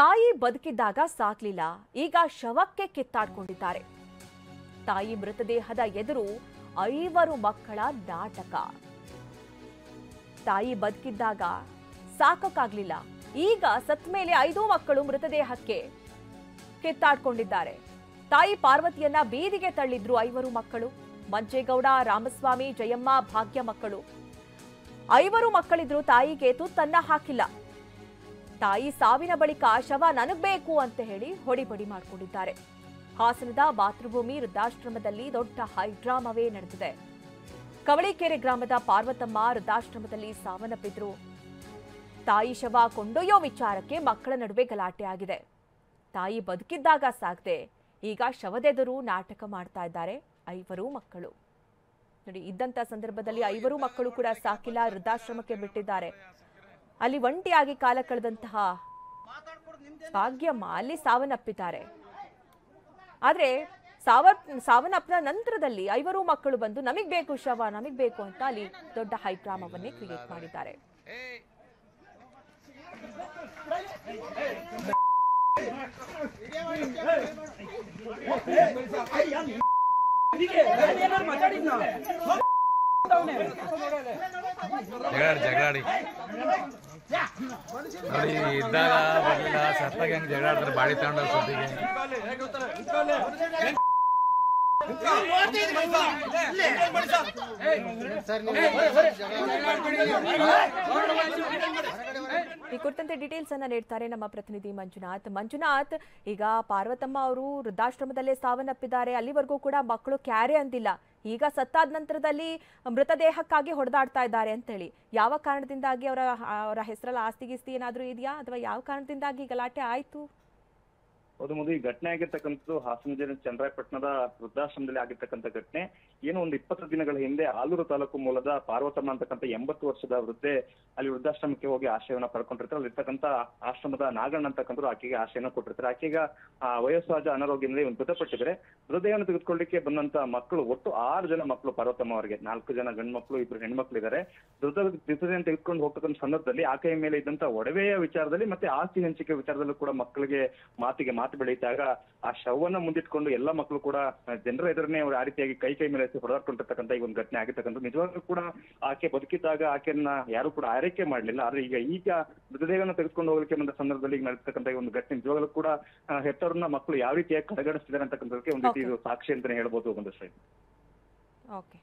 ತಾಯಿ ಬದುಕಿದ್ದಾಗ ಸಾಕ್ಲಿಲ್ಲ, ಈಗ ಶವಕ್ಕೆ ಕಿತ್ತಾಡ್ಕೊಂಡಿದ್ದಾರೆ. ತಾಯಿ ಮೃತದೇಹದ ಎದುರು 5 ಮಕ್ಕಳ ನಾಟಕ. ತಾಯಿ ಬದುಕಿದ್ದಾಗ ಸಾಕಕ್ಕಾಗ್ಲಿಲ್ಲ, ಈಗ ಸತ್ ಮೇಲೆ 5 ಮಕ್ಕಳು ಮೃತದೇಹಕ್ಕೆ ಕಿತ್ತಾಡ್ಕೊಂಡಿದ್ದಾರೆ. ತಾಯಿ ಪಾರ್ವತಿಯನ್ನ ಬೀದಿಗೆ ತಳ್ಳಿದ್ರು 5 ಮಕ್ಕಳು. ಮಂಚೇಗೌಡ, ರಾಮಸ್ವಾಮಿ, ಜಯಮ್ಮ, ಭಾಗ್ಯ ಮಕ್ಕಳು. 5 ಮಕ್ಕಳಿದ್ರು, ತಾಯಿಗೆ ತುತ್ತನ್ನ ಹಾಕಿಲ್ಲ. ತಾಯಿ ಸಾವಿನ ಬಳಿಕ ಶವ ನನಗ್ ಬೇಕು ಅಂತ ಹೇಳಿ ಹೊಡಿಬಡಿ ಮಾಡಿಕೊಂಡಿದ್ದಾರೆ. ಹಾಸನದ ಮಾತೃಭೂಮಿ ವೃದ್ಧಾಶ್ರಮದಲ್ಲಿ ದೊಡ್ಡ ಹೈಡ್ರಾಮವೇ ನಡೆದಿದೆ. ಕವಳಿಕೆರೆ ಗ್ರಾಮದ ಪಾರ್ವತಮ್ಮ ವೃದ್ಧಾಶ್ರಮದಲ್ಲಿ ಸಾವನ್ನಪ್ಪಿದ್ರು. ತಾಯಿ ಶವ ಕೊಂಡೊಯ್ಯೋ ವಿಚಾರಕ್ಕೆ ಮಕ್ಕಳ ನಡುವೆ ಗಲಾಟೆ ಆಗಿದೆ. ತಾಯಿ ಬದುಕಿದ್ದಾಗ ಸಾಕದೆ ಈಗ ಶವದೆದುರು ನಾಟಕ ಮಾಡ್ತಾ ಇದ್ದಾರೆ 5 ಮಕ್ಕಳು. ನೋಡಿ, ಇದ್ದಂತ ಸಂದರ್ಭದಲ್ಲಿ 5 ಮಕ್ಕಳು ಕೂಡ ಸಾಕಿಲ್ಲ, ವೃದ್ಧಾಶ್ರಮಕ್ಕೆ ಬಿಟ್ಟಿದ್ದಾರೆ. ಅಲ್ಲಿ ಒಂಟಿಯಾಗಿ ಕಾಲ ಕಳೆದಂತಹ ಭಾಗ್ಯಮ್ಮ ಅಲ್ಲಿ ಸಾವನ್ನಪ್ಪಿದ್ದಾರೆ. ಆದ್ರೆ ಸಾವನ್ನಪ್ಪಿದ ನಂತರದಲ್ಲಿ 5 ಮಕ್ಕಳು ಬಂದು ನಮಗ್ ಬೇಕು ಶವ, ನಮಗ್ ಬೇಕು ಅಂತ ಅಲ್ಲಿ ದೊಡ್ಡ ಹೈಡ್ರಾಮವನ್ನೇ ಕ್ರಿಯೇಟ್ ಮಾಡಿದ್ದಾರೆ. ಜಗಳಾಡಿ ನೋಡಿ, ಇದ್ದಾಗ ಬರ್ಲಿಲ್ಲ, ಸತ್ತಾಗ ಹೆಂಗ್ ಜಗಳಾಡ್ತಾರೆ ಬಾಡಿ ತಗೊಂಡ ಸುದ್ದಿಗೆ. ಈ ಕುರಿತಂತೆ ಡೀಟೇಲ್ಸ್ ಅನ್ನ ನೀಡ್ತಾರೆ ನಮ್ಮ ಪ್ರತಿನಿಧಿ ಮಂಜುನಾಥ್. ಈಗ ಪಾರ್ವತಮ್ಮ ಅವರು ವೃದ್ಧಾಶ್ರಮದಲ್ಲೇ ಸಾವನ್ನಪ್ಪಿದ್ದಾರೆ. ಅಲ್ಲಿವರೆಗೂ ಕೂಡ ಮಕ್ಕಳು ಕ್ಯಾರೆ ಅಂದಿಲ್ಲ. ಈಗ ಸತ್ತಾದ ನಂತರದಲ್ಲಿ ಮೃತದೇಹಕ್ಕಾಗಿ ಹೊಡೆದಾಡ್ತಾ ಇದ್ದಾರೆ ಅಂತೇಳಿ ಯಾವ ಕಾರಣದಿಂದಾಗಿ ಅವರ ಹೆಸರಲ್ಲಿ ಆಸ್ತಿ ಗೀಸ್ತಿ ಏನಾದ್ರೂ ಇದೆಯಾ, ಅಥವಾ ಯಾವ ಕಾರಣದಿಂದಾಗಿ ಗಲಾಟೆ ಆಯ್ತು? ಹೌದು ಮೊದಲು ಈ ಘಟನೆ ಆಗಿರ್ತಕ್ಕಂಥದ್ದು ಹಾಸನ ಜಿಲ್ಲೆ ಚನ್ನರಾಯಪಟ್ಟಣದ ವೃದ್ಧಾಶ್ರಮದಲ್ಲಿ ಆಗಿರ್ತಕ್ಕಂಥ ಘಟನೆ. ಏನು ಒಂದು 20 ದಿನಗಳ ಹಿಂದೆ ಆಲೂರು ತಾಲೂಕು ಮೂಲದ ಪಾರ್ವತಮ್ಮ ಅಂತಕ್ಕಂಥ 80 ವರ್ಷದ ವೃದ್ಧೆ ಅಲ್ಲಿ ವೃದ್ಧಾಶ್ರಮಕ್ಕೆ ಹೋಗಿ ಆಶ್ರಯವನ್ನ ಪಡ್ಕೊಂಡಿರ್ತಾರೆ. ಅಲ್ಲಿರ್ತಕ್ಕಂಥ ಆಶ್ರಮದ ನಾಗಣ್ಣ ಅಂತಕ್ಕಂಥವ್ರು ಆಕೆಗೆ ಆಶ್ರಯನ ಕೊಟ್ಟಿರ್ತಾರೆ. ಆಕೆಗ ವಯೋಸಹಜ ಅನಾರೋಗ್ಯದಲ್ಲಿ ಮೃತಪಟ್ಟಿದ್ರೆ ಹೃದಯವನ್ನು ತೆಗೆದುಕೊಳ್ಳಿಕ್ಕೆ ಬಂದಂತ ಮಕ್ಕಳು ಒಟ್ಟು 6 ಜನ ಮಕ್ಕಳು ಪಾರ್ವತಮ್ಮ ಅವರಿಗೆ. 4 ಜನ ಗಂಡು ಮಕ್ಕಳು, 2 ಹೆಣ್ಮಕ್ಳು ಇದ್ದಾರೆ. ಮೃತದೇಹವನ್ನು ತೆಗೆದುಕೊಂಡು ಹೋಗ್ತಕ್ಕಂಥ ಸಂದರ್ಭದಲ್ಲಿ ಆಕೆಯ ಮೇಲೆ ಇದ್ದಂತ ಒಡವೆಯ ವಿಚಾರದಲ್ಲಿ ಮತ್ತೆ ಆಸ್ತಿ ಹಂಚಿಕೆ ವಿಚಾರದಲ್ಲೂ ಕೂಡ ಮಕ್ಕಳಿಗೆ ಮಾತು ಬೆಳೀತಾಗ ಆ ಶವನ್ನ ಮುಂದಿಟ್ಕೊಂಡು ಎಲ್ಲ ಮಕ್ಕಳು ಕೂಡ ಜನರ ಎದುರನ್ನೇ ಅವರು ಆ ರೀತಿಯಾಗಿ ಕೈ ಮೇಲೆ ಹೊಡೆದಾಡ್ಕೊಂಡಿರ್ತಕ್ಕಂಥ ಈ ಒಂದು ಘಟನೆ ಆಗಿರ್ತಕ್ಕಂಥ. ನಿಜವಾಗ್ಲೂ ಕೂಡ ಆಕೆ ಬದುಕಿದ್ದಾಗ ಆಕೆಯನ್ನ ಯಾರು ಕೂಡ ಆರೈಕೆ ಮಾಡ್ಲಿಲ್ಲ. ಆದ್ರೆ ಈಗ ಮೃತದೇಹವನ್ನು ತೆಗೆದುಕೊಂಡು ಹೋಗಲಿಕ್ಕೆ ಬಂದ ಸಂದರ್ಭದಲ್ಲಿ ಈಗ ನಡೆಸ್ತಕ್ಕಂಥ ಈ ಒಂದು ಘಟನೆ ನಿಜವಾಗ್ಲೂ ಕೂಡ ಹೆತ್ತವ್ರನ್ನ ಮಕ್ಕಳು ಯಾವ ರೀತಿಯಾಗಿ ಕಡೆಗಣಿಸ್ತಿದ್ದಾರೆ ಅಂತಕ್ಕಂಥದಕ್ಕೆ ಒಂದು ರೀತಿ ಇದು ಸಾಕ್ಷಿ ಅಂತಾನೆ ಹೇಳ್ಬೋದು. ಒಂದು ಓಕೆ.